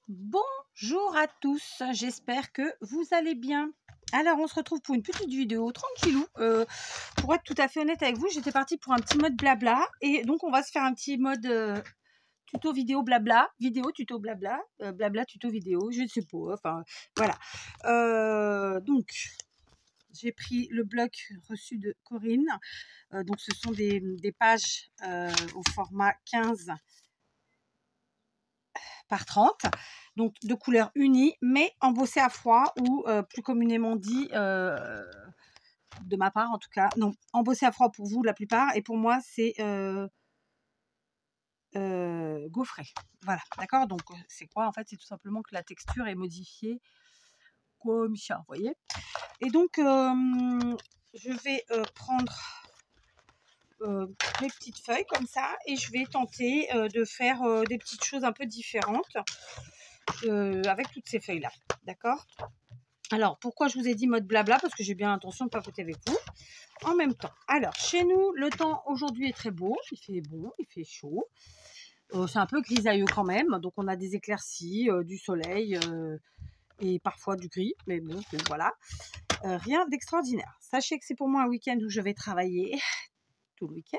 Bonjour à tous, j'espère que vous allez bien. Alors on se retrouve pour une petite vidéo tranquillou. Pour être tout à fait honnête avec vous, j'étais partie pour un petit mode blabla. Et donc on va se faire un petit mode tuto vidéo blabla, vidéo tuto blabla, blabla tuto vidéo, je ne sais pas, enfin voilà. Donc j'ai pris le bloc reçu de Corinne. Donc ce sont des pages au format 15 par 30, donc de couleur unie, mais embossée à froid ou plus communément dit, de ma part en tout cas, non, embossée à froid pour vous la plupart, et pour moi c'est gaufré. Voilà, d'accord. Donc c'est quoi en fait? C'est tout simplement que la texture est modifiée comme ça, vous voyez. Et donc je vais prendre mes petites feuilles comme ça et je vais tenter de faire des petites choses un peu différentes avec toutes ces feuilles là, d'accord. Alors pourquoi je vous ai dit mode blabla? Parce que j'ai bien l'intention de papoter avec vous en même temps. Alors chez nous le temps aujourd'hui est très beau, il fait bon, il fait chaud, c'est un peu grisailleux quand même, donc on a des éclaircies, du soleil et parfois du gris, mais bon voilà, rien d'extraordinaire. Sachez que c'est pour moi un week-end où je vais travailler tout le week-end,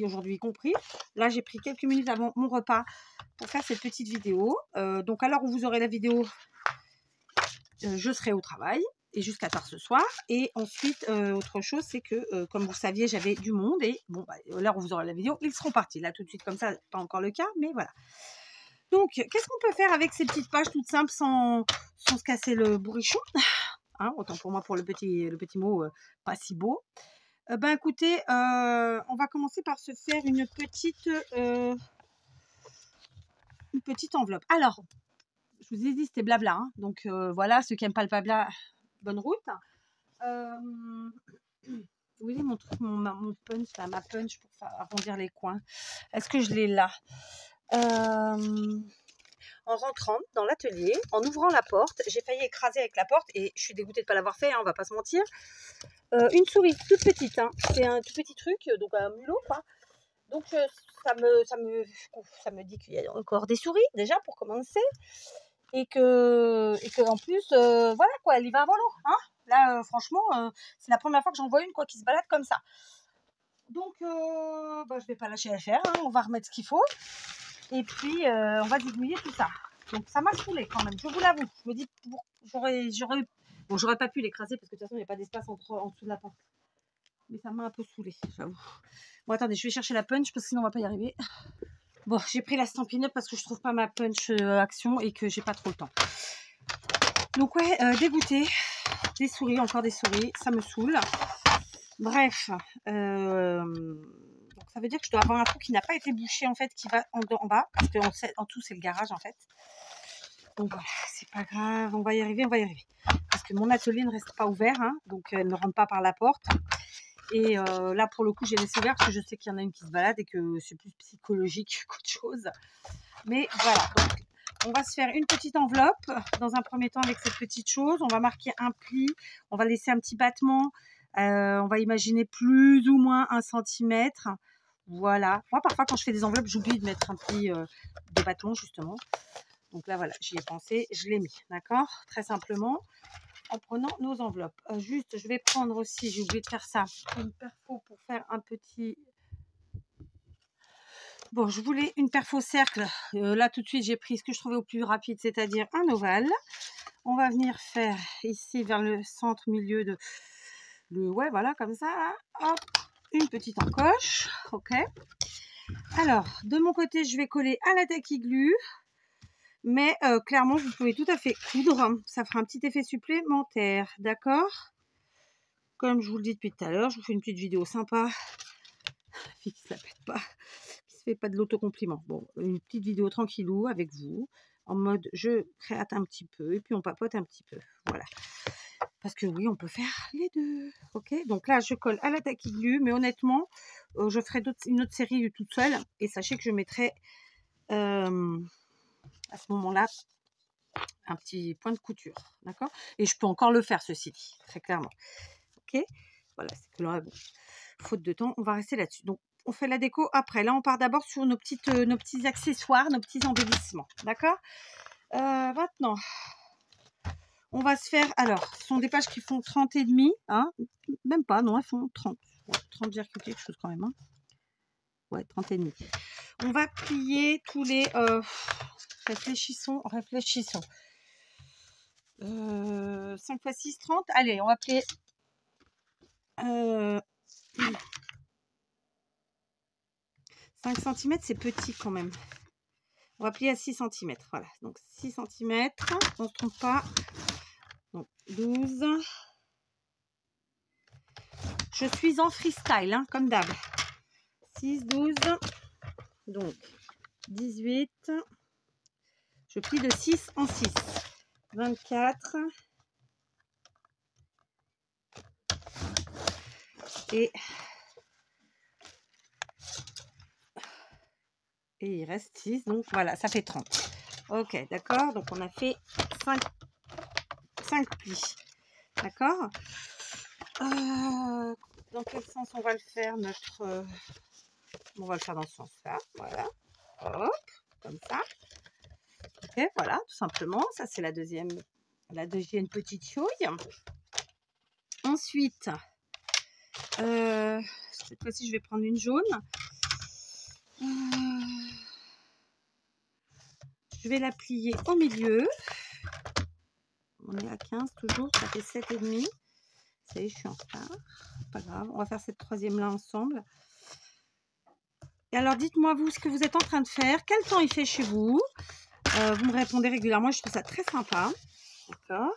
aujourd'hui y compris. Là j'ai pris quelques minutes avant mon repas pour faire cette petite vidéo, donc à l'heure où vous aurez la vidéo, je serai au travail et jusqu'à tard ce soir. Et ensuite autre chose, c'est que comme vous saviez, j'avais du monde et bon bah, à l'heure où vous aurez la vidéo, ils seront partis. Là tout de suite comme ça, pas encore le cas, mais voilà. Donc qu'est-ce qu'on peut faire avec ces petites pages toutes simples sans se casser le bourrichon, hein, autant pour moi pour le petit mot pas si beau. Ben écoutez, on va commencer par se faire une petite enveloppe. Alors, je vous ai dit c'était blabla, hein, donc voilà, ceux qui n'aiment pas le blabla, bonne route. Où est mon truc, mon punch là, ma punch pour faire arrondir les coins? Est-ce que je l'ai là? En rentrant dans l'atelier, en ouvrant la porte, j'ai failli écraser avec la porte et je suis dégoûtée de ne pas l'avoir fait, hein, on va pas se mentir. Une souris toute petite, hein, c'est un tout petit truc, donc un mulot quoi. Donc ça me dit qu'il y a encore des souris déjà pour commencer, et que en plus voilà quoi, elle y va à volo, hein. Là franchement c'est la première fois que j'en vois une quoi qui se balade comme ça. Donc bah, je vais pas lâcher l'affaire, hein, on va remettre ce qu'il faut et puis on va débrouiller tout ça. Donc ça m'a saoulée quand même, je vous l'avoue. Je me dis j'aurais pas pu l'écraser parce que de toute façon il n'y a pas d'espace en dessous de la porte. Mais ça m'a un peu saoulée, j'avoue. Bon attendez, je vais chercher la punch parce que sinon on va pas y arriver. Bon, j'ai pris la Stampin' Up parce que je trouve pas ma punch action et que j'ai pas trop le temps. Donc ouais, dégoûtée. Des souris, encore des souris, ça me saoule. Bref, donc ça veut dire que je dois avoir un trou qui n'a pas été bouché en fait, qui va en bas, parce qu'en tout c'est le garage en fait. Donc voilà, c'est pas grave, on va y arriver, Parce que mon atelier ne reste pas ouvert, hein, donc elle ne rentre pas par la porte. Et là pour le coup j'ai laissé ouvert parce que je sais qu'il y en a une qui se balade et que c'est plus psychologique qu'autre chose. Mais voilà, donc on va se faire une petite enveloppe dans un premier temps avec cette petite chose. On va marquer un pli, on va laisser un petit battement. On va imaginer plus ou moins 1 cm. Voilà. Moi parfois quand je fais des enveloppes j'oublie de mettre un pli de bâton justement. Donc là voilà, j'y ai pensé, je l'ai mis, d'accord, très simplement. En prenant nos enveloppes. Juste, je vais prendre aussi, j'ai oublié de faire ça, une perfo pour faire un petit... Bon, je voulais une perfo cercle. Là, tout de suite, j'ai pris ce que je trouvais au plus rapide, c'est-à-dire un ovale. On va venir faire ici, vers le centre, milieu de... Ouais, voilà, comme ça, là. Hop, une petite encoche. OK. Alors, de mon côté, je vais coller à la taquiglu. Mais clairement, vous pouvez tout à fait coudre. Ça fera un petit effet supplémentaire, d'accord? Comme je vous le dis depuis tout à l'heure, je vous fais une petite vidéo sympa. La fille qui se la pète pas, qui se fait pas de l'autocompliment. Bon, une petite vidéo tranquillou avec vous, en mode je créate un petit peu et puis on papote un petit peu. Voilà. Parce que oui, on peut faire les deux. Ok, donc là, je colle à la taquiglu, mais honnêtement, je ferai une autre série toute seule. Et sachez que je mettrai à ce moment-là un petit point de couture. D'accord? Et je peux encore le faire, ceci dit, très clairement. Ok, voilà, c'est que là, bon, faute de temps, on va rester là-dessus. Donc, on fait la déco après. Là, on part d'abord sur nos petits accessoires, nos petits embellissements. D'accord? Maintenant, on va se faire... Alors, ce sont des pages qui font 30 et demi. Hein, même pas, non, elles font 30. Ouais, 30, quelque chose quand même. Hein. Ouais, 30 et demi. On va plier tous les... réfléchissons. 5 x 6, 30. Allez, on va plier... 5 cm, c'est petit quand même. On va plier à 6 cm. Voilà, donc 6 cm. On ne se trompe pas. Donc 12. Je suis en freestyle, hein, comme d'hab. 6, 12. Donc 18. Je plie de 6 en 6. 24. Et il reste 6. Donc voilà, ça fait 30. Ok, d'accord. Donc on a fait 5 plis. D'accord. Dans quel sens on va le faire on va le faire dans ce sens-là. Voilà. Hop, comme ça. Ok, voilà, tout simplement. Ça, c'est la deuxième petite chouille. Ensuite, cette fois-ci, je vais prendre une jaune. Je vais la plier au milieu. On est à 15 toujours, ça fait 7,5. Ça y est, je suis en retard. Pas grave, on va faire cette troisième là ensemble. Et alors, dites-moi vous ce que vous êtes en train de faire. Quel temps il fait chez vous? Vous me répondez régulièrement, je trouve ça très sympa. D'accord.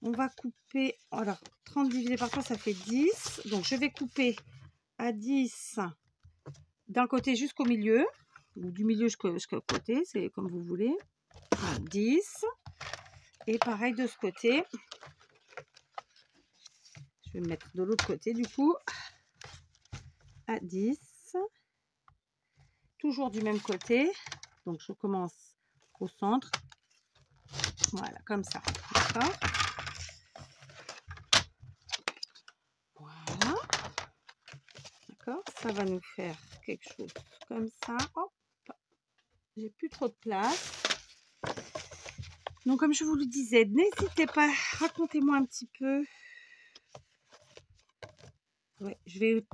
On va couper, alors 30 divisé par 3, ça fait 10. Donc, je vais couper à 10 d'un côté jusqu'au milieu. Ou du milieu jusqu'au côté, c'est comme vous voulez. 10. Et pareil de ce côté. Je vais me mettre de l'autre côté du coup. À 10. Toujours du même côté. Donc, je commence au centre. Voilà, comme ça. D'accord. Voilà. D'accord. Ça va nous faire quelque chose comme ça. Hop. J'ai plus trop de place. Donc, comme je vous le disais, n'hésitez pas, racontez-moi un petit peu. Ouais, je vais...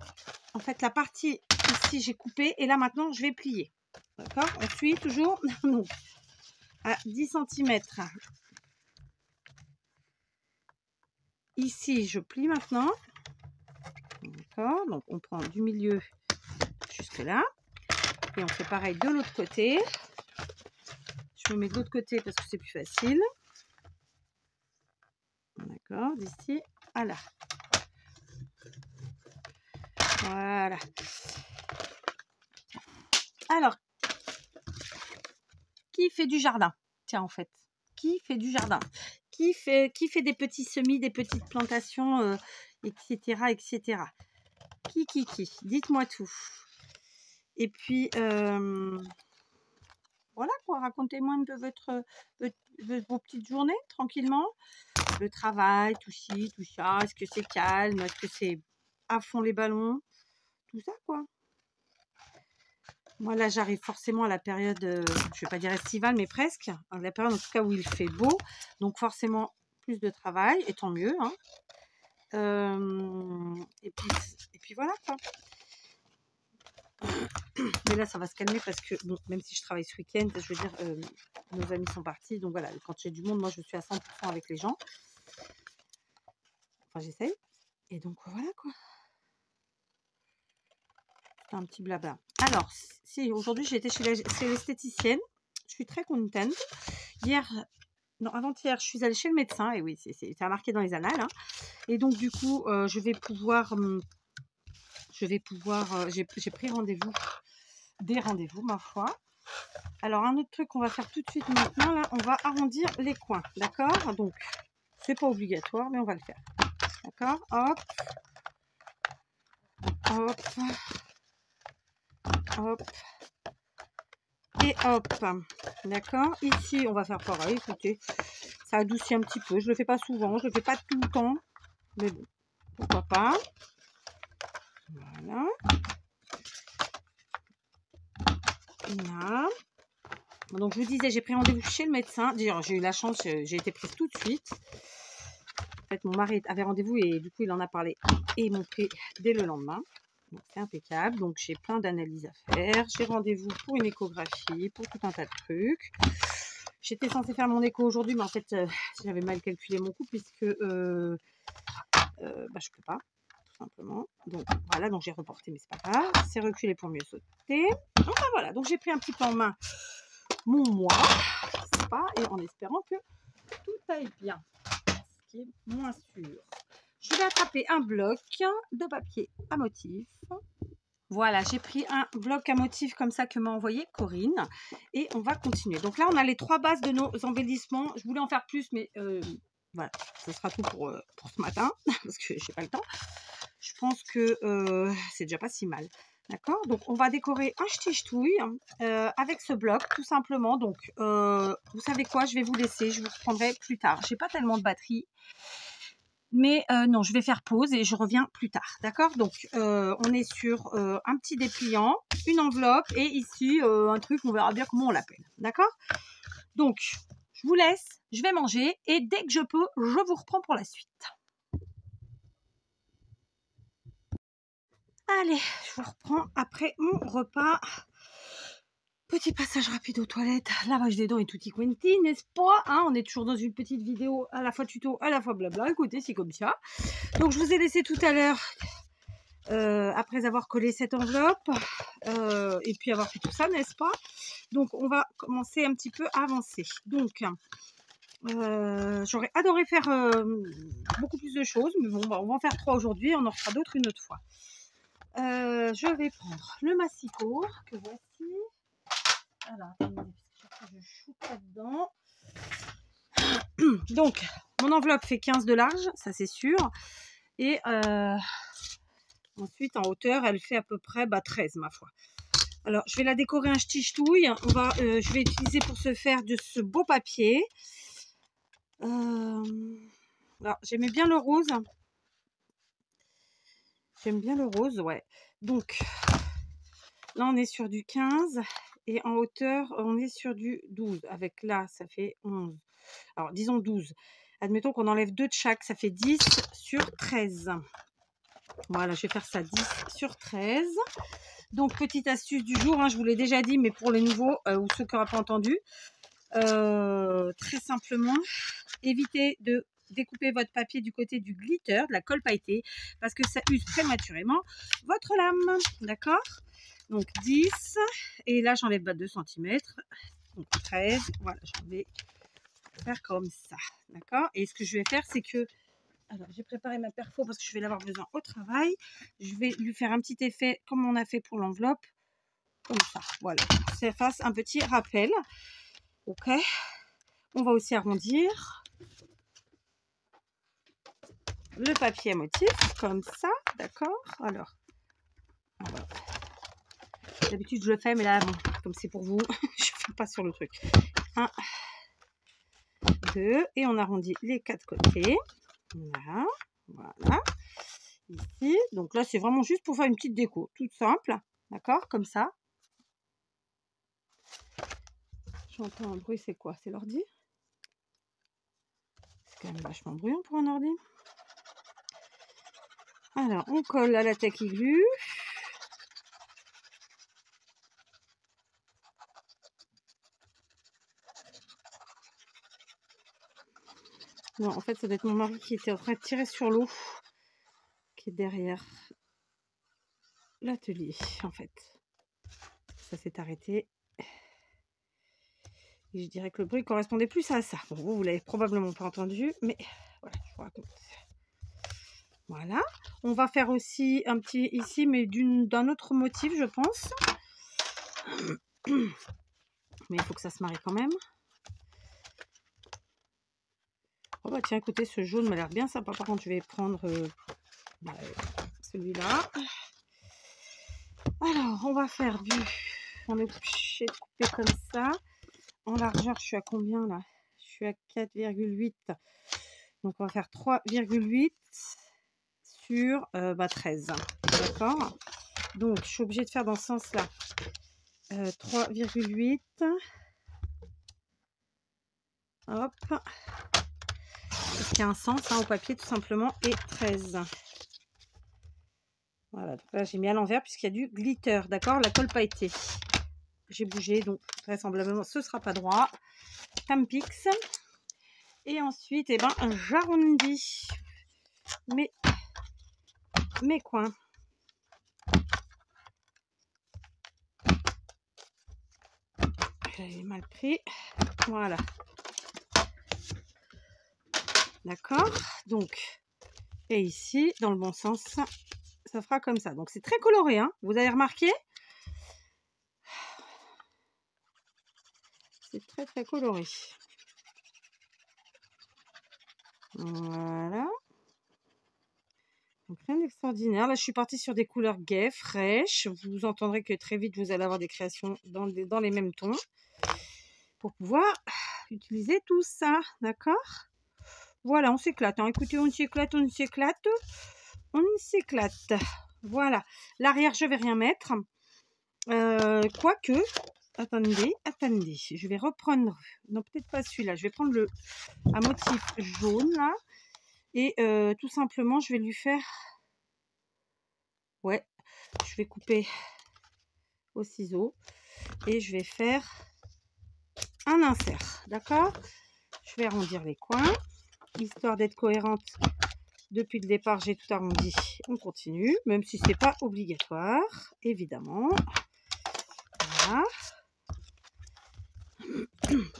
En fait, la partie ici, j'ai coupé. Et là, maintenant, je vais plier. D'accord. On suit toujours. Donc, à 10 cm. Ici, je plie maintenant. D'accord. Donc, on prend du milieu jusque là. Et on fait pareil de l'autre côté. Je me mets de l'autre côté parce que c'est plus facile. D'accord. D'ici à là. Voilà. Alors, qui fait du jardin? Tiens, en fait. Qui fait du jardin? Qui fait des petits semis, des petites plantations, etc., etc. Qui? Dites-moi tout. Et puis, voilà quoi, racontez-moi un peu vos petites journées, tranquillement. Le travail, tout ci, tout ça. Est-ce que c'est calme? Est-ce que c'est à fond les ballons? Tout ça, quoi. Moi, là, j'arrive forcément à la période, je ne vais pas dire estivale, mais presque. À la période, en tout cas, où il fait beau. Donc, forcément, plus de travail, et tant mieux. Hein. Et puis, voilà, quoi. Mais là, ça va se calmer parce que, bon, même si je travaille ce week-end, je veux dire, nos amis sont partis. Donc, voilà, quand j'ai du monde, moi, je suis à 100% avec les gens. Enfin, j'essaye. Et donc, voilà, quoi. C'est un petit blabla. Alors, si, aujourd'hui, j'ai été chez l'esthéticienne. Je suis très contente. Avant-hier, je suis allée chez le médecin. Et oui, c'est marqué dans les annales. Hein. Et donc, du coup, je vais pouvoir... j'ai pris rendez-vous. Des rendez-vous, ma foi. Alors, un autre truc qu'on va faire tout de suite maintenant, là, on va arrondir les coins. D'accord? Donc, c'est pas obligatoire, mais on va le faire. D'accord? Hop. Hop. Hop. Et hop. D'accord? Ici, on va faire pareil. Écoutez, ça adoucit un petit peu. Je le fais pas souvent. Je le fais pas tout le temps. Mais bon, pourquoi pas. Voilà. Voilà. Donc, je vous disais, j'ai pris rendez-vous chez le médecin. D'ailleurs, j'ai eu la chance, j'ai été prise tout de suite. En fait, mon mari avait rendez-vous et du coup, il en a parlé. Et ils m'ont pris dès le lendemain. Donc, c'est impeccable. Donc, j'ai plein d'analyses à faire. J'ai rendez-vous pour une échographie, pour tout un tas de trucs. J'étais censée faire mon écho aujourd'hui, mais en fait, j'avais mal calculé mon coût puisque je peux pas, tout simplement. Donc, voilà. Donc, j'ai reporté, mais c'est pas grave. C'est reculé pour mieux sauter. Enfin, voilà. Donc, j'ai pris un petit peu en main mon mois, c'est pas, et en espérant que tout aille bien, ce qui est moins sûr. Je vais attraper un bloc de papier à motif. Voilà, j'ai pris un bloc à motif comme ça que m'a envoyé Corinne et on va continuer. Donc là, on a les 3 bases de nos embellissements. Je voulais en faire plus, mais voilà, ce sera tout pour ce matin parce que j'ai pas le temps. Je pense que c'est déjà pas si mal. D'accord, donc on va décorer un ch'ti-ch'touille avec ce bloc tout simplement. Donc vous savez quoi, je vais vous laisser, je vous reprendrai plus tard. J'ai pas tellement de batterie, mais non, je vais faire pause et je reviens plus tard. D'accord, donc on est sur un petit dépliant, une enveloppe et ici un truc, on verra bien comment on l'appelle. D'accord, donc je vous laisse, je vais manger et dès que je peux, je vous reprends pour la suite. Allez, je vous reprends après mon repas. Petit passage rapide aux toilettes, lavage des dents et tutti quanti, n'est-ce pas, hein, on est toujours dans une petite vidéo à la fois tuto, à la fois blabla. Écoutez, c'est comme ça. Donc, je vous ai laissé tout à l'heure, après avoir collé cette enveloppe, et puis avoir fait tout ça, n'est-ce pas. Donc, on va commencer un petit peu à avancer. Donc, j'aurais adoré faire beaucoup plus de choses, mais bon, on va en faire 3 aujourd'hui, on en fera d'autres une autre fois. Je vais prendre le massicot que voici. Alors, attendez, parce que je shoot là-dedans. Donc, mon enveloppe fait 15 de large, ça c'est sûr. Et ensuite, en hauteur, elle fait à peu près 13, ma foi. Alors, je vais la décorer un ch'ti-ch'touille. Je vais utiliser pour ce faire de ce beau papier. Alors, j'aimais bien le rose. J'aime bien le rose, ouais. Donc, là, on est sur du 15. Et en hauteur, on est sur du 12. Avec là, ça fait 11. Alors, disons 12. Admettons qu'on enlève 2 de chaque. Ça fait 10 sur 13. Voilà, je vais faire ça 10 sur 13. Donc, petite astuce du jour. Hein, je vous l'ai déjà dit, mais pour les nouveaux ou ceux qui n'auraient pas entendu. Très simplement, évitez de découper votre papier du côté du glitter, de la colle pailletée, parce que ça use prématurément votre lame. D'accord ? Donc 10, et là j'enlève 2 cm, donc 13, voilà, je vais faire comme ça, d'accord. Et ce que je vais faire, c'est que, alors j'ai préparé ma perfo parce que je vais l'avoir besoin au travail, je vais lui faire un petit effet comme on a fait pour l'enveloppe, comme ça, voilà, ça fasse un petit rappel, ok. On va aussi arrondir le papier à motif, comme ça, d'accord. Alors, voilà. D'habitude, je le fais, mais là, bon, comme c'est pour vous, je ne fais pas sur le truc. 1, 2, et on arrondit les 4 côtés. Voilà, voilà. Ici, donc là, c'est vraiment juste pour faire une petite déco, toute simple, d'accord, comme ça. J'entends un bruit, c'est quoi? C'est l'ordi? C'est quand même vachement bruyant pour un ordi. Alors, on colle à la taquiglu. Non, en fait, ça doit être mon mari qui était en train de tirer sur l'eau, qui est derrière l'atelier, en fait. Ça s'est arrêté. Et je dirais que le bruit correspondait plus à ça. Bon, vous l'avez probablement pas entendu, mais voilà, je vous raconte. Voilà. On va faire aussi un petit ici, mais d'un autre motif, je pense. Mais il faut que ça se marie quand même. Oh bah tiens, écoutez, ce jaune m'a l'air bien sympa. Par contre, je vais prendre celui-là. Alors, on va faire on est obligé de couper comme ça. En largeur, je suis à combien là? Je suis à 4,8. Donc, on va faire 3,8 sur 13. D'accord? Donc, je suis obligée de faire dans ce sens-là 3,8. Hop. Ce qui a un sens hein, au papier tout simplement. Et 13. Voilà, donc là j'ai mis à l'envers puisqu'il y a du glitter, d'accord? La colle pailletée. J'ai bougé, donc vraisemblablement ce sera pas droit. Tampix. Et ensuite, eh ben, j'arrondis mes coins. J'avais mal pris. Voilà. D'accord? Donc, et ici, dans le bon sens, ça fera comme ça. Donc, c'est très coloré, hein? Vous avez remarqué? C'est très, très coloré. Voilà. Donc, rien d'extraordinaire. Là, je suis partie sur des couleurs gaies, fraîches. Vous entendrez que très vite, vous allez avoir des créations dans les mêmes tons pour pouvoir utiliser tout ça. D'accord? Voilà, on s'éclate. Hein. Écoutez, on s'éclate, on s'éclate. On s'éclate. Voilà. L'arrière, je vais rien mettre. Quoique, attendez. Je vais reprendre. Non, peut-être pas celui-là. Je vais prendre un motif jaune, là. Et tout simplement, je vais lui faire... Ouais, je vais couper au ciseau. Et je vais faire un insert. D'accord? Je vais arrondir les coins. Histoire d'être cohérente. Depuis le départ, j'ai tout arrondi. On continue, même si c'est pas obligatoire, évidemment. Voilà.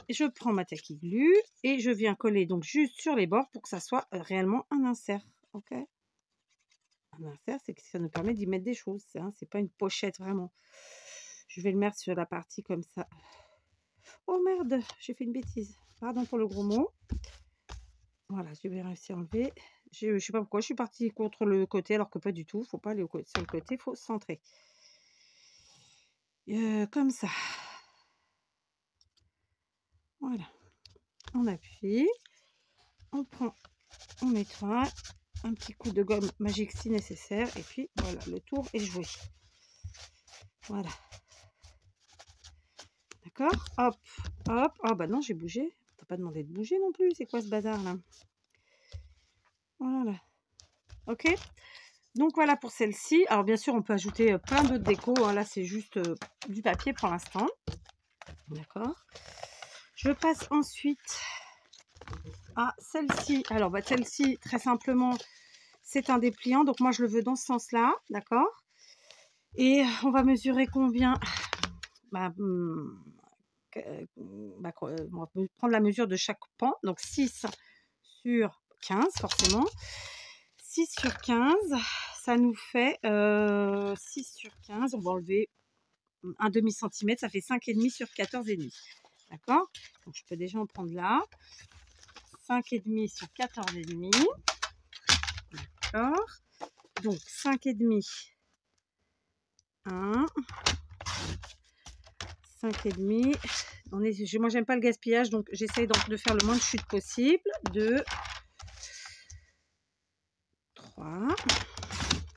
Je prends ma taquille glue et je viens coller donc juste sur les bords pour que ça soit réellement un insert. Ok. Un insert, c'est que ça nous permet d'y mettre des choses. Hein, c'est pas une pochette vraiment. Je vais le mettre sur la partie comme ça. Oh merde, j'ai fait une bêtise. Pardon pour le gros mot. Voilà, je vais réussir à enlever. Je ne sais pas pourquoi je suis partie contre le côté alors que pas du tout. Il ne faut pas aller sur le côté, il faut centrer. Comme ça. Voilà. On appuie. On prend, on nettoie. Un petit coup de gomme magique si nécessaire. Et puis voilà, le tour est joué. Voilà. D'accord? Hop, hop. Ah bah non, j'ai bougé. T'as pas demandé de bouger non plus. C'est quoi ce bazar là? Voilà. Ok? Donc voilà pour celle-ci. Alors bien sûr, on peut ajouter plein d'autres décos. Hein. Là, c'est juste du papier pour l'instant. D'accord. Je passe ensuite à celle-ci. Alors bah, celle-ci, très simplement, c'est un dépliant. Donc moi, je le veux dans ce sens-là. D'accord. Et on va mesurer combien on va prendre la mesure de chaque pan. Donc 6 sur 15, forcément. 6 sur 15, ça nous fait 6 sur 15. On va enlever un demi-centimètre, ça fait 5,5 sur 14,5. D'accord? Donc je peux déjà en prendre là. 5,5 sur 14,5. D'accord? Donc 5,5. 1. 5,5. Moi, j'aime pas le gaspillage, donc j'essaye de faire le moins de chute possible. 2. 3.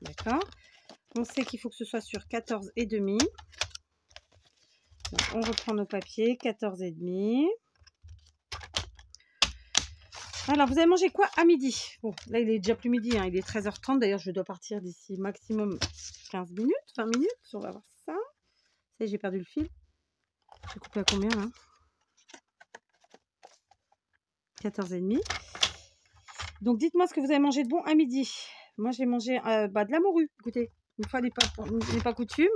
D'accord? On sait qu'il faut que ce soit sur 14,5. Donc, on reprend nos papiers. 14,5. Alors, vous avez mangé quoi à midi? Bon, là, il est déjà plus midi. Hein, il est 13h30. D'ailleurs, je dois partir d'ici maximum 15 minutes, 20 minutes. On va voir ça. Ça y est, j'ai perdu le fil. J'ai coupé à combien, là? 14,5. Donc, dites-moi ce que vous avez mangé de bon à midi. Moi, j'ai mangé de la morue. Écoutez, une fois n'est pas coutume.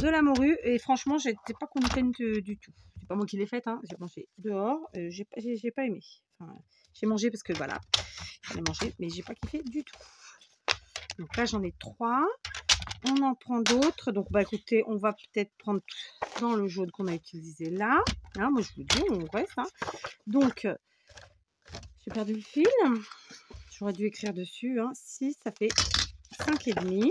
De la morue. Et franchement, j'étais pas contente du tout. C'est pas moi qui l'ai faite. Hein. J'ai mangé dehors. J'ai pas aimé. Enfin, j'ai mangé parce que voilà, j'en ai mangé, mais j'ai pas kiffé du tout. Donc là, j'en ai 3. On en prend d'autres. Donc, bah écoutez, on va peut-être prendre dans le jaune qu'on a utilisé là. Hein, moi, je vous dis, on reste. Hein. Donc, j'ai perdu le fil. J'aurais dû écrire dessus. Hein. 6, ça fait 5,5.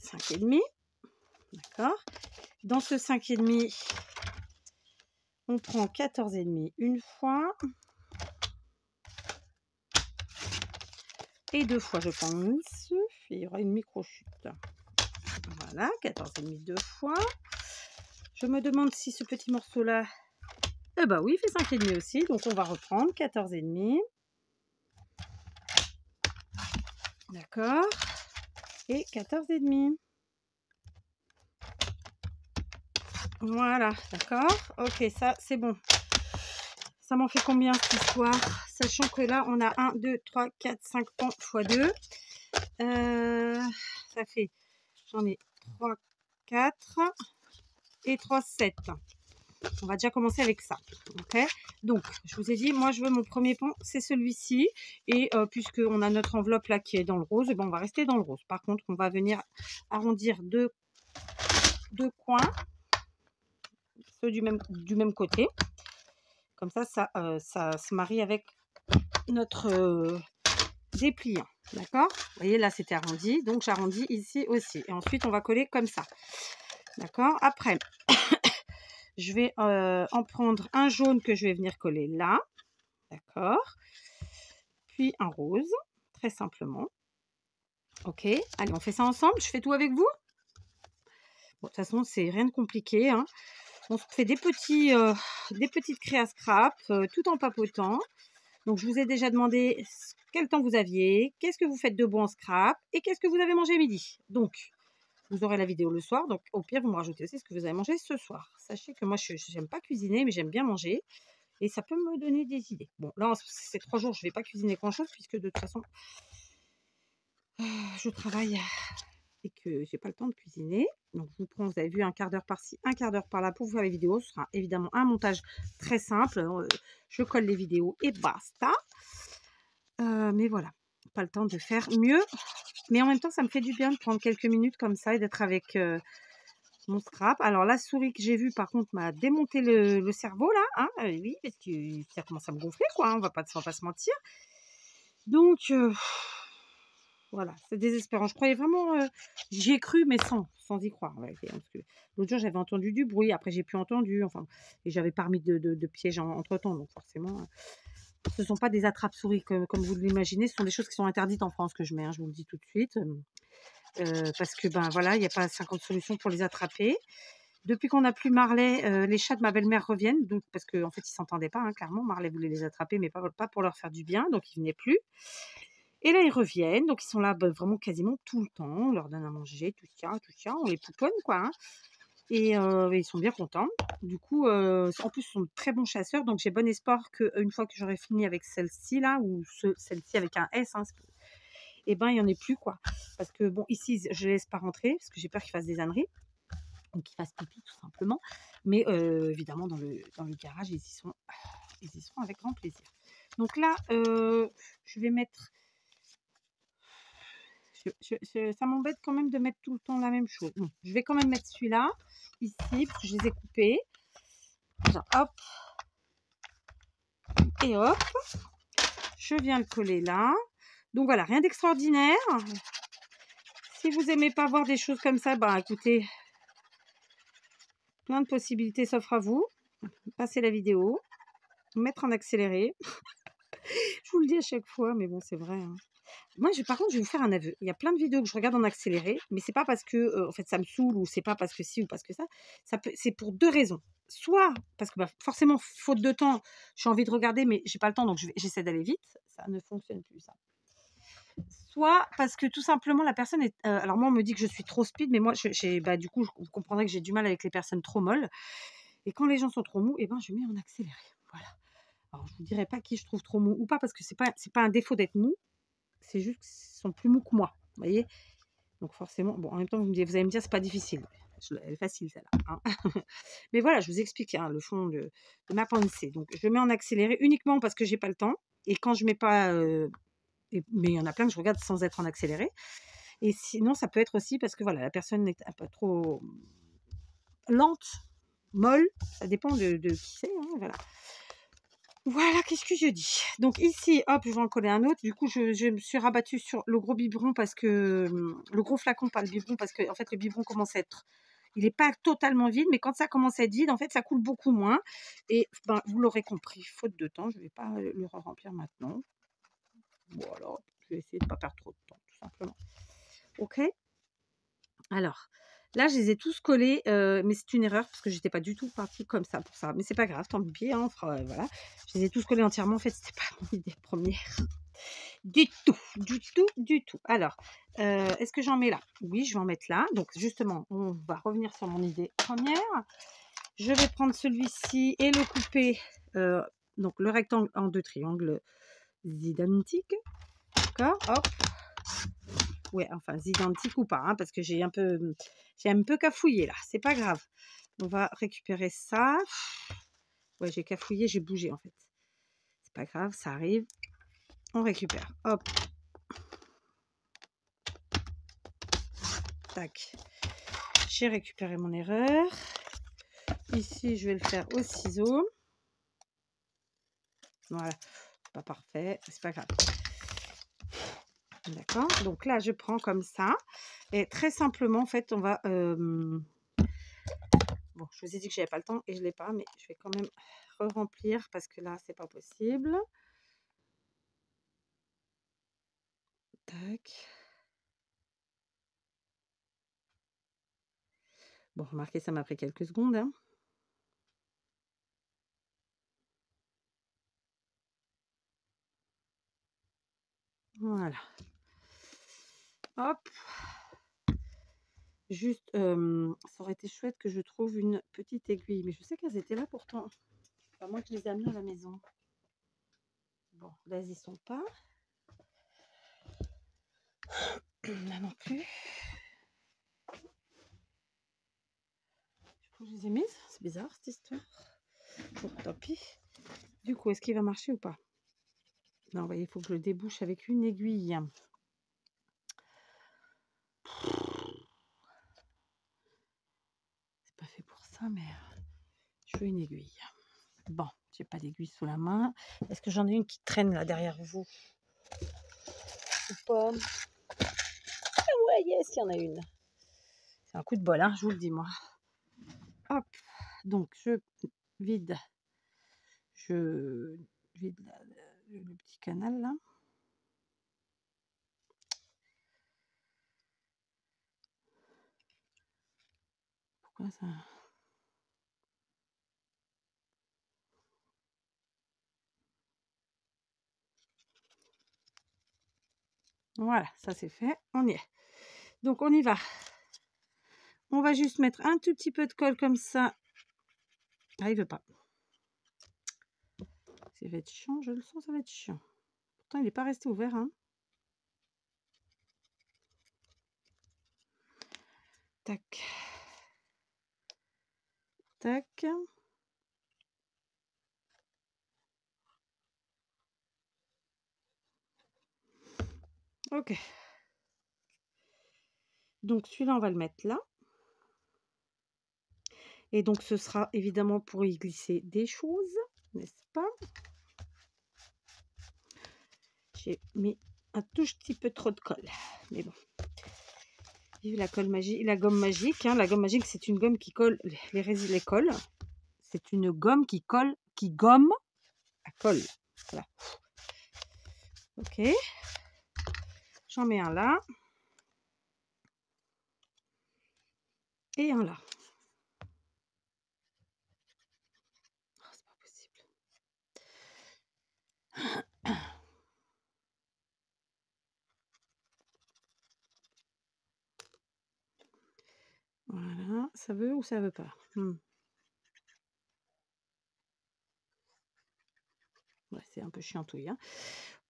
5,5. D'accord. Dans ce 5,5, on prend 14,5 une fois. Et 2 fois, je pense. et il y aura une micro-chute. Voilà, 14,5 deux fois. Je me demande si ce petit morceau-là... Eh ben oui, il fait 5,5 aussi. Donc, on va reprendre 14,5. D'accord. Et 14,5. Voilà, d'accord. Ok, ça, c'est bon. Ça m'en fait combien cette histoire? Sachant que là, on a 1, 2, 3, 4, 5 pans x 2. Ça fait, j'en ai 3, 4 et 3, 7. On va déjà commencer avec ça. Ok. Donc, je vous ai dit, moi, je veux mon premier pan, c'est celui-ci. Et puisqu'on a notre enveloppe là qui est dans le rose, et ben, on va rester dans le rose. Par contre, on va venir arrondir deux coins, ceux du même côté. Comme ça, ça se marie avec notre dépliant. D'accord? Vous voyez, là, c'était arrondi. Donc, j'arrondis ici aussi. Et ensuite, on va coller comme ça. D'accord? Après, je vais en prendre un jaune que je vais venir coller là. D'accord? Puis un rose, très simplement. Ok? Allez, on fait ça ensemble. Je fais tout avec vous? Bon, de toute façon, c'est rien de compliqué, hein. On se fait des petites créas scrap, tout en papotant. Donc, je vous ai déjà demandé quel temps vous aviez, qu'est-ce que vous faites de bon en scrap et qu'est-ce que vous avez mangé midi. Donc, vous aurez la vidéo le soir. Donc, au pire, vous me rajoutez aussi ce que vous avez mangé ce soir. Sachez que moi, je n'aime pas cuisiner, mais j'aime bien manger. Et ça peut me donner des idées. Bon, là, ces 3 jours, je ne vais pas cuisiner grand-chose puisque de toute façon, je travaille et que j'ai pas le temps de cuisiner. Donc, je vous prends, vous avez vu, un quart d'heure par-ci, un quart d'heure par-là pour vous faire les vidéos. Ce sera évidemment un montage très simple. Je colle les vidéos et basta. Mais voilà, pas le temps de faire mieux. Mais en même temps, ça me fait du bien de prendre quelques minutes comme ça et d'être avec mon scrap. Alors, la souris que j'ai vue, par contre, m'a démonté le cerveau, là. Hein, oui, parce que ça commence à me gonfler, quoi. Hein, on va pas se mentir. Donc, voilà, c'est désespérant. Je croyais vraiment... j'y ai cru, mais sans y croire. Ouais, l'autre jour, j'avais entendu du bruit. Après, j'ai plus entendu. Enfin, et j'avais pas remis de piège entre-temps. Donc, forcément... ce ne sont pas des attrape-souris comme vous l'imaginez. Ce sont des choses qui sont interdites en France que je mets. Hein, je vous le dis tout de suite. Parce que, ben voilà, il n'y a pas 50 solutions pour les attraper. Depuis qu'on n'a plus Marley, les chats de ma belle-mère reviennent. Donc, parce qu'en fait, ils ne s'entendaient pas, hein, clairement. Marley voulait les attraper, mais pas pour leur faire du bien. Donc, ils ne venaient plus. Et là, ils reviennent. Donc, ils sont là vraiment quasiment tout le temps. On leur donne à manger, tout ça. On les pouponne, quoi. Hein. Et ils sont bien contents. Du coup, en plus, ce sont de très bons chasseurs. Donc, j'ai bon espoir qu'une fois que j'aurai fini avec celle-ci, là, ou celle-ci avec un S, hein, et ben, il n'y en ait plus, quoi. Parce que, bon, ici, je ne les laisse pas rentrer, parce que j'ai peur qu'ils fassent des âneries. Donc, qu'ils fassent pipi, tout simplement. Mais évidemment, dans le garage, ils y sont avec grand plaisir. Donc là, je vais mettre... ça m'embête quand même de mettre tout le temps la même chose. Bon, je vais quand même mettre celui-là, ici, parce que je les ai coupés. Genre, hop. Et hop. Je viens le coller là. Donc voilà, rien d'extraordinaire. Si vous n'aimez pas voir des choses comme ça, bah écoutez, plein de possibilités s'offrent à vous. Passez la vidéo. Mettre en accéléré. Je vous le dis à chaque fois, mais bon, c'est vrai. Hein. Moi, par contre, je vais vous faire un aveu. Il y a plein de vidéos que je regarde en accéléré, mais c'est pas parce que en fait, ça me saoule ou c'est pas parce que si ou parce que ça. C'est pour 2 raisons. Soit parce que bah, forcément, faute de temps, j'ai envie de regarder, mais j'ai pas le temps, donc j'essaie d'aller vite. Ça ne fonctionne plus, ça. Soit parce que tout simplement, la personne est... alors moi, on me dit que je suis trop speed, mais moi, bah, du coup, vous comprendrez que j'ai du mal avec les personnes trop molles. Et quand les gens sont trop mous, eh ben, je mets en accéléré. Voilà. Alors, je vous dirai pas qui je trouve trop mou ou pas, parce que c'est pas un défaut d'être mou. C'est juste qu'ils sont plus mous que moi. Vous voyez? Donc forcément, bon, en même temps, vous allez me dire, c'est pas difficile. Elle est facile, celle-là. Hein. Mais voilà, je vous explique hein, le fond de ma pensée. Donc, je mets en accéléré uniquement parce que j'ai pas le temps. Et quand je mets pas... mais il y en a plein que je regarde sans être en accéléré. Et sinon, ça peut être aussi parce que voilà, la personne est un peu trop lente, molle. Ça dépend de qui c'est. Hein, voilà. Voilà, qu'est-ce que je dis? Donc ici, hop, je vais en coller un autre. Du coup, je me suis rabattue sur le gros biberon parce que... le gros flacon, pas le biberon, parce que en fait, le biberon commence à être... Il n'est pas totalement vide, mais quand ça commence à être vide, en fait, ça coule beaucoup moins. Et ben, vous l'aurez compris, faute de temps, je ne vais pas le remplir maintenant. Bon, alors, je vais essayer de ne pas perdre trop de temps, tout simplement. Ok. Alors, là, je les ai tous collés, mais c'est une erreur parce que j'étais pas du tout partie comme ça pour ça. Mais c'est pas grave, tant pis, hein, on fera, voilà. Je les ai tous collés entièrement. En fait, c'était pas mon idée première. Du tout, du tout, du tout. Alors, est-ce que j'en mets là? Oui, je vais en mettre là. Donc, justement, on va revenir sur mon idée première. Je vais prendre celui-ci et le couper, donc le rectangle en 2 triangles identiques. D'accord, hop. Ouais, enfin, identiques ou pas, hein, parce que j'ai un peu cafouillé là. C'est pas grave. On va récupérer ça. Ouais, j'ai cafouillé, j'ai bougé en fait. C'est pas grave, ça arrive. On récupère. Hop. Tac. J'ai récupéré mon erreur. Ici, je vais le faire au ciseau. Voilà. Pas parfait, c'est pas grave. D'accord. Donc là, je prends comme ça. Et très simplement, en fait, on va... Bon, je vous ai dit que j'avais pas le temps et je l'ai pas, mais je vais quand même re-remplir parce que là, c'est pas possible. Tac. Bon, remarquez, ça m'a pris quelques secondes. Hein. Voilà. Hop. Juste, ça aurait été chouette que je trouve une petite aiguille. Mais je sais qu'elles étaient là pourtant. C'est pas moi qui les ai amenées à la maison. Bon, là, ils y sont pas. Là non plus. Je crois que je les ai mises. C'est bizarre cette histoire. Bon, tant pis. Du coup, est-ce qu'il va marcher ou pas? Non, vous voyez, il faut que je le débouche avec une aiguille. C'est pas fait pour ça, mais je veux une aiguille. Bon, j'ai pas d'aiguille sous la main. Est-ce que j'en ai une qui traîne là derrière vous? Ou pas? Ah ouais, yes, il y en a une. C'est un coup de bol, hein, je vous le dis, moi. Hop, donc je vide. Je vide le petit canal là. Pourquoi ça? Voilà, ça c'est fait. On y est. Donc on y va. On va juste mettre un tout petit peu de colle comme ça. Ah, il veut pas. Ça va être chiant, je le sens, ça va être chiant. Pourtant, il n'est pas resté ouvert. Hein. Tac. Tac. Ok. Donc celui-là, on va le mettre là. Et donc ce sera évidemment pour y glisser des choses, n'est-ce pas? J'ai mis un tout petit peu trop de colle. Mais bon. Vive la colle magique, la gomme magique. Hein. La gomme magique, c'est une gomme qui colle les colles. C'est une gomme qui colle, qui gomme à colle. Voilà. Ok. J'en mets un là. Et un là. Oh, c'est pas possible. Voilà. Ça veut ou ça veut pas? Ouais, c'est un peu chiantouille. Hein.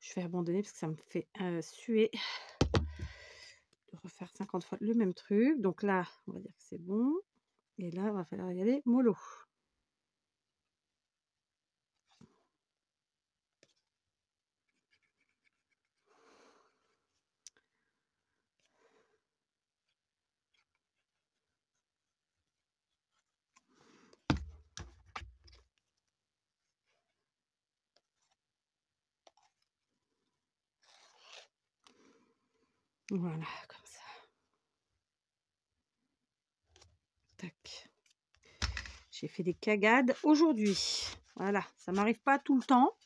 Je vais abandonner parce que ça me fait suer de refaire 50 fois le même truc. Donc là, on va dire que c'est bon. Et là, il va falloir y aller mollo. Voilà, comme ça. Tac. J'ai fait des cagades aujourd'hui. Voilà, ça m'arrive pas tout le temps.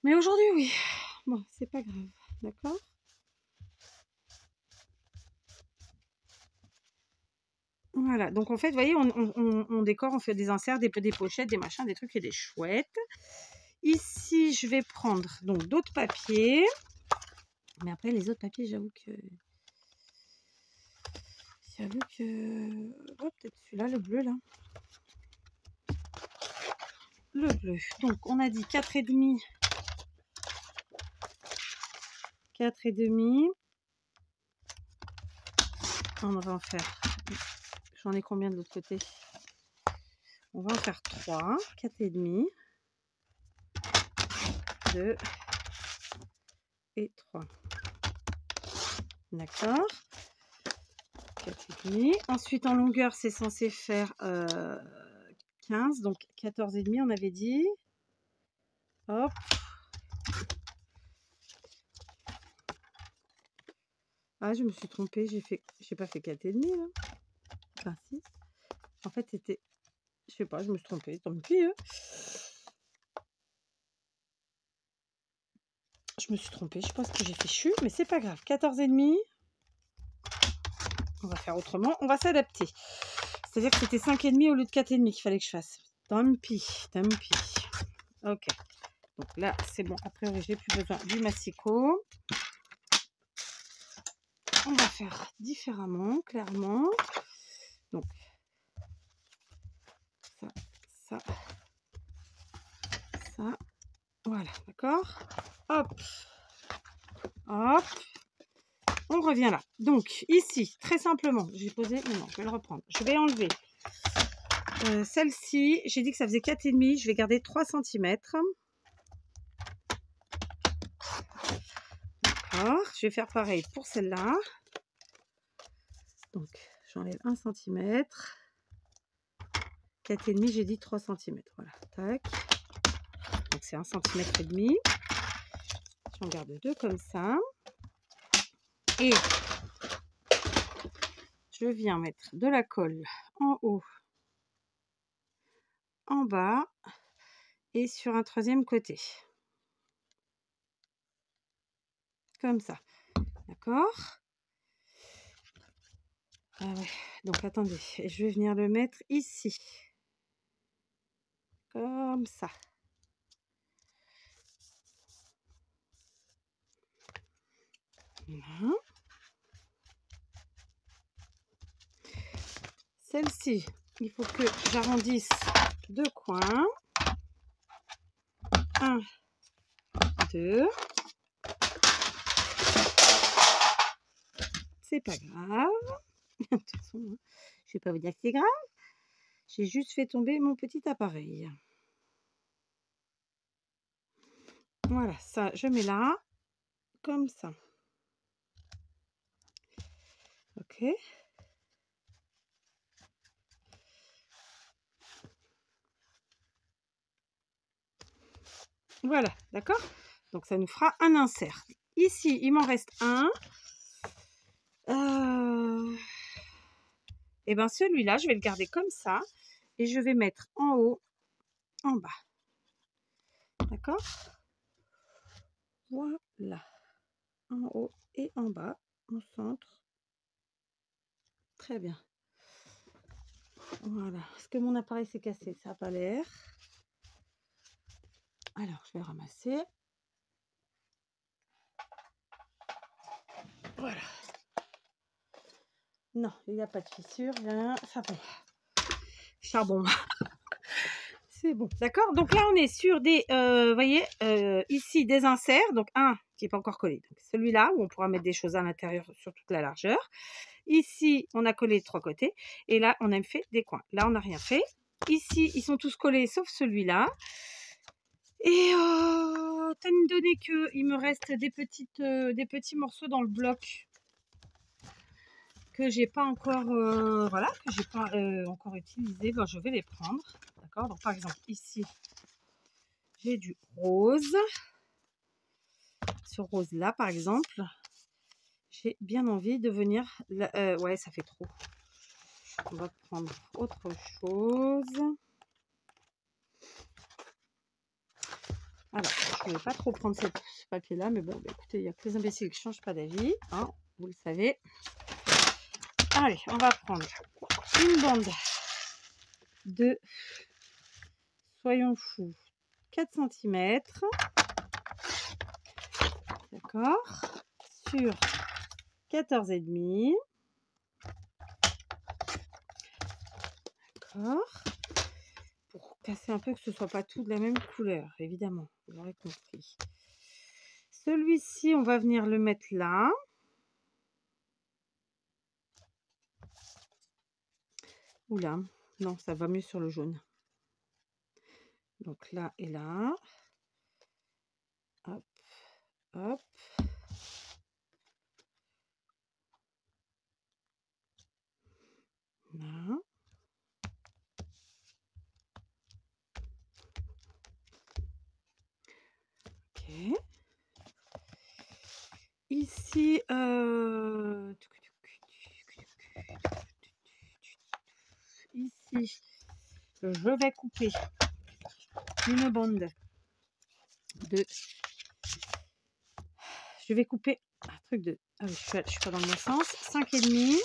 Mais aujourd'hui, oui. Bon, c'est pas grave. D'accord? Voilà, donc en fait, vous voyez, on décore, on fait des inserts, des pochettes, des machins, des trucs et des chouettes. Ici, je vais prendre donc d'autres papiers. Mais après, les autres papiers, j'avoue que... Oh, peut-être celui-là, le bleu, là. Le bleu. Donc, on a dit 4,5. 4,5. On va en faire... J'en ai combien de l'autre côté? On va en faire 3. 4,5. 2 et 3. D'accord. 4,5. Ensuite, en longueur, c'est censé faire 15. Donc, 14,5, on avait dit. Hop. Ah, je me suis trompée. J'ai pas fait 4,5 là. Enfin, si. En fait, c'était... Je sais pas, je me suis trompée. Tant pis, hein. Je me suis trompée. Je pense que j'ai fait chu, mais c'est pas grave. 14,5. On va faire autrement. On va s'adapter. C'est-à-dire que c'était 5,5 au lieu de 4,5 qu'il fallait que je fasse. Tant pis, tant pis. Ok. Donc là, c'est bon. A priori, j'ai plus besoin du massicot. On va faire différemment, clairement. Donc, ça. Voilà, d'accord. Hop. Hop. On revient là. Donc, ici, très simplement, j'ai posé... Non, je vais le reprendre. Je vais enlever celle-ci. J'ai dit que ça faisait 4,5. Je vais garder 3 cm. D'accord. Je vais faire pareil pour celle-là. Donc, j'enlève 1 cm. 4,5, j'ai dit 3 cm. Voilà, tac. Donc, c'est 1,5 cm. J'en garde 2 comme ça. Et je viens mettre de la colle en haut, en bas et sur un troisième côté. Comme ça. D'accord? Ah ouais. Donc, attendez. Je vais venir le mettre ici. Comme ça. Voilà. Celle-ci, il faut que j'arrondisse 2 coins. 1, 2. C'est pas grave. De toute façon, je vais pas vous dire que c'est grave. J'ai juste fait tomber mon petit appareil. Voilà, ça, je mets là. Comme ça. Ok. Voilà, d'accord? Donc, ça nous fera un insert. Ici, il m'en reste un. Et bien, celui-là, je vais le garder comme ça. Et je vais mettre en haut, en bas. D'accord? Voilà. En haut et en bas, au centre. Très bien. Voilà. Est-ce que mon appareil s'est cassé? Ça n'a pas l'air. Alors, je vais ramasser. Voilà. Non, il n'y a pas de fissure, rien. Charbon. Charbon. C'est bon. D'accord? Donc là, on est sur des, vous voyez, ici, des inserts. Donc, un qui n'est pas encore collé. Donc, celui-là, où on pourra mettre des choses à l'intérieur sur toute la largeur. Ici, on a collé les 3 côtés. Et là, on a fait des coins. Là, on n'a rien fait. Ici, ils sont tous collés, sauf celui-là. Et étant donné qu'il me reste des petits morceaux dans le bloc que j'ai pas encore, voilà, que j'ai pas encore utilisé, ben, je vais les prendre. D'accord? Donc, par exemple, ici, j'ai du rose. Ce rose-là, par exemple, j'ai bien envie de venir... ouais, ça fait trop. On va prendre autre chose. Alors, je ne vais pas trop prendre ce papier-là, mais bon, bah, écoutez, il y a que les imbéciles qui ne changent pas d'avis, hein, vous le savez. Allez, on va prendre une bande de, soyons fous, 4 cm, d'accord, sur 14,5, d'accord, pour casser un peu, que ce soit pas tout de la même couleur, évidemment, vous l'aurez compris. Celui-ci, on va venir le mettre là. Oula, non, ça va mieux sur le jaune. Donc là et là. Hop, hop. Là. Ok. Ici, ici, je vais couper une bande de... Je vais couper un truc de... Ah oui, je suis pas dans le bon sens. 5,5.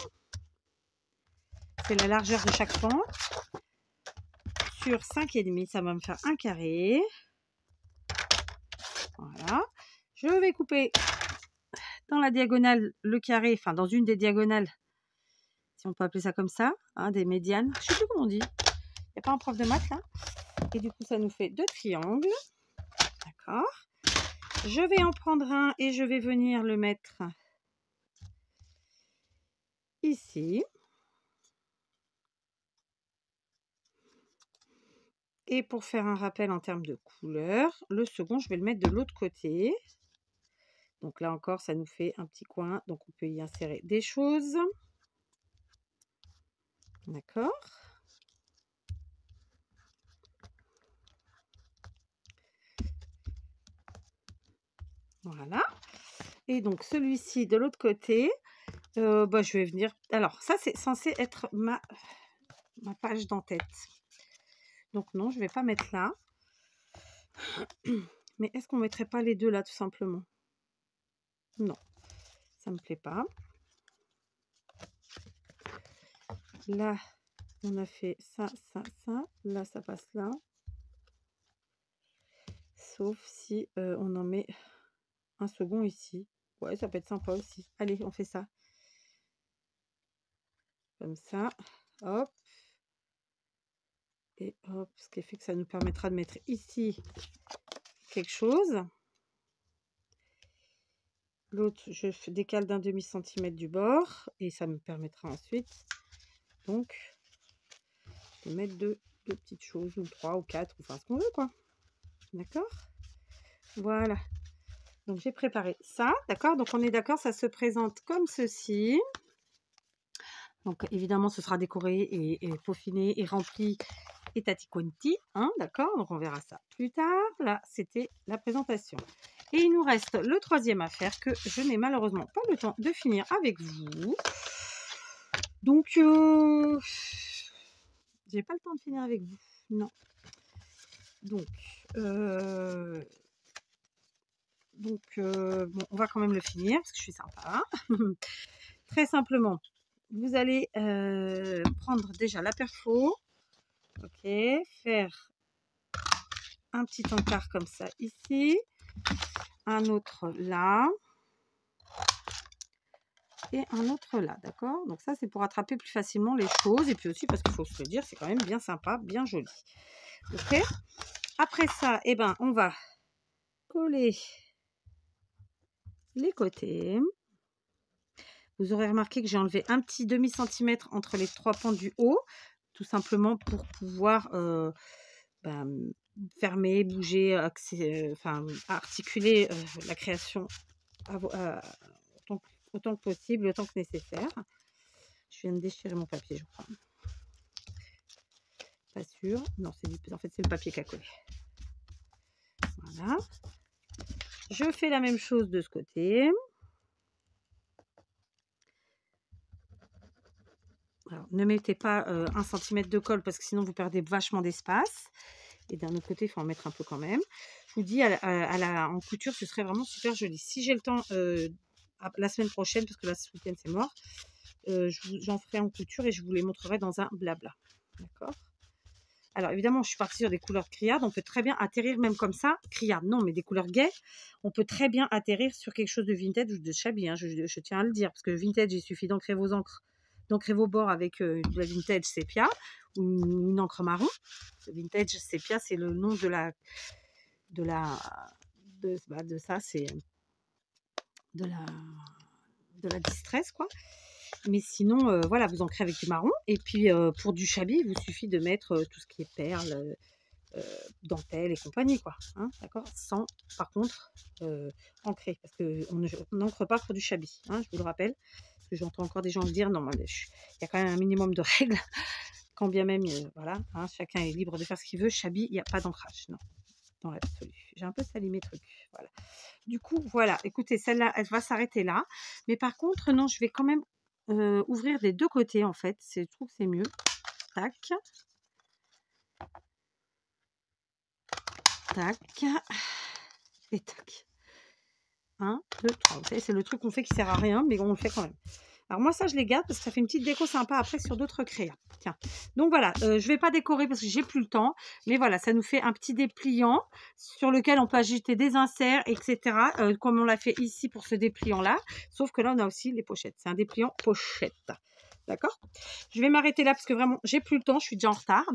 C'est la largeur de chaque pan. Sur 5,5, ça va me faire un carré. Voilà. Je vais couper dans la diagonale le carré, enfin dans une des diagonales, si on peut appeler ça comme ça, hein, des médianes. Je sais plus comment on dit. Il n'y a pas un prof de maths là. Et du coup, ça nous fait 2 triangles. D'accord. Je vais en prendre un et je vais venir le mettre ici. Et pour faire un rappel en termes de couleur, le second, je vais le mettre de l'autre côté. Donc là encore, ça nous fait un petit coin. Donc on peut y insérer des choses. D'accord. Voilà. Et donc celui-ci de l'autre côté, je vais venir... Alors ça, c'est censé être ma page d'en-tête. Donc non, je ne vais pas mettre là. Mais est-ce qu'on ne mettrait pas les deux là, tout simplement? Non, ça ne me plaît pas. Là, on a fait ça, ça, ça. Là, ça passe là. Sauf si on en met un second ici. Ouais, ça peut être sympa aussi. Allez, on fait ça. Comme ça. Hop. Et hop, ce qui fait que ça nous permettra de mettre ici quelque chose. L'autre, je décale d'un demi-centimètre du bord et ça me permettra ensuite donc de mettre deux petites choses, ou 3 ou 4, enfin ce qu'on veut quoi. D'accord? Voilà. Donc j'ai préparé ça, d'accord? Donc on est d'accord, ça se présente comme ceci. Donc évidemment, ce sera décoré et peaufiné et rempli et tati quanti, hein, d'accord? Donc on verra ça plus tard. Là, c'était la présentation. Et il nous reste le troisième à faire que je n'ai malheureusement pas le temps de finir avec vous. Donc, j'ai pas le temps de finir avec vous. Non. Donc, bon, on va quand même le finir parce que je suis sympa. Très simplement, vous allez prendre déjà la perfo. Ok, faire un petit encart comme ça ici, un autre là et un autre là, d'accord? Donc ça, c'est pour attraper plus facilement les choses et puis aussi parce qu'il faut se le dire, c'est quand même bien sympa, bien joli. Ok. Après ça, eh ben, on va coller les côtés. Vous aurez remarqué que j'ai enlevé un petit demi-centimètre entre les 3 pans du haut, tout simplement pour pouvoir fermer, bouger, articuler la création autant que possible, autant que nécessaire. Je viens de déchirer mon papier, je crois. Pas sûr. Non, en fait, c'est le papier qui a collé. Voilà. Je fais la même chose de ce côté. Alors, ne mettez pas 1 cm de colle parce que sinon vous perdez vachement d'espace. Et d'un autre côté, il faut en mettre un peu quand même. Je vous dis, en couture, ce serait vraiment super joli. Si j'ai le temps la semaine prochaine, parce que là, ce week-end, c'est mort, j'en ferai en couture et je vous les montrerai dans un blabla. D'accord? Alors évidemment, je suis partie sur des couleurs criardes. On peut très bien atterrir même comme ça. Criardes, non, mais des couleurs gaies. On peut très bien atterrir sur quelque chose de vintage ou de shabby. Hein, je tiens à le dire. Parce que vintage, il suffit d'ancrer vos encres, d'ancrer vos bords avec de la vintage sépia ou une encre marron. Vintage sépia, c'est le nom de ça, c'est de la distress, quoi. Mais sinon, voilà, vous ancrez avec du marron. Et puis, pour du shabby, il vous suffit de mettre tout ce qui est perles, dentelle et compagnie, quoi. Hein, d'accord? Sans, par contre, ancrer. Parce qu'on n'ancre pas pour du shabby. Hein, je vous le rappelle. Parce que j'entends encore des gens me dire, non, il y a quand même un minimum de règles. Quand bien même, voilà, hein, chacun est libre de faire ce qu'il veut. Shabby, il n'y a pas d'ancrage. Non, dans l'absolu. J'ai un peu sali mes trucs. Voilà. Du coup, voilà. Écoutez, celle-là, elle va s'arrêter là. Mais par contre, non, je vais quand même ouvrir des deux côtés, en fait. Je trouve que c'est mieux. Tac. Tac. Et tac. 1, 2, 3. Vous savez, c'est le truc qu'on fait qui sert à rien, mais on le fait quand même. Alors moi, ça, je les garde parce que ça fait une petite déco sympa après sur d'autres créas. Tiens. Donc voilà, je ne vais pas décorer parce que j'ai plus le temps. Mais voilà, ça nous fait un petit dépliant sur lequel on peut ajouter des inserts, etc. Comme on l'a fait ici pour ce dépliant-là. Sauf que là, on a aussi les pochettes. C'est un dépliant pochette. D'accord? Je vais m'arrêter là parce que vraiment, j'ai plus le temps. Je suis déjà en retard.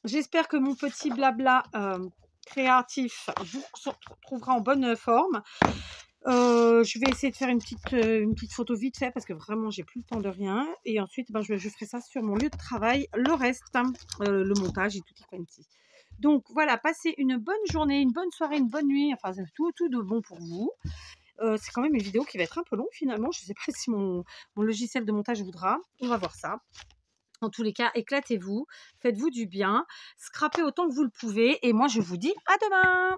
J'espère que mon petit blabla créatif vous trouvera en bonne forme. Je vais essayer de faire une petite photo vite fait parce que vraiment j'ai plus le temps de rien. Et ensuite je ferai ça sur mon lieu de travail. Le reste, le montage et tout y quanti. Donc voilà, passez une bonne journée, une bonne soirée, une bonne nuit. Enfin, tout de bon pour vous. C'est quand même une vidéo qui va être un peu longue finalement. Je ne sais pas si mon logiciel de montage voudra. On va voir ça. En tous les cas, éclatez-vous, faites-vous du bien, scrapez autant que vous le pouvez. Et moi, je vous dis à demain!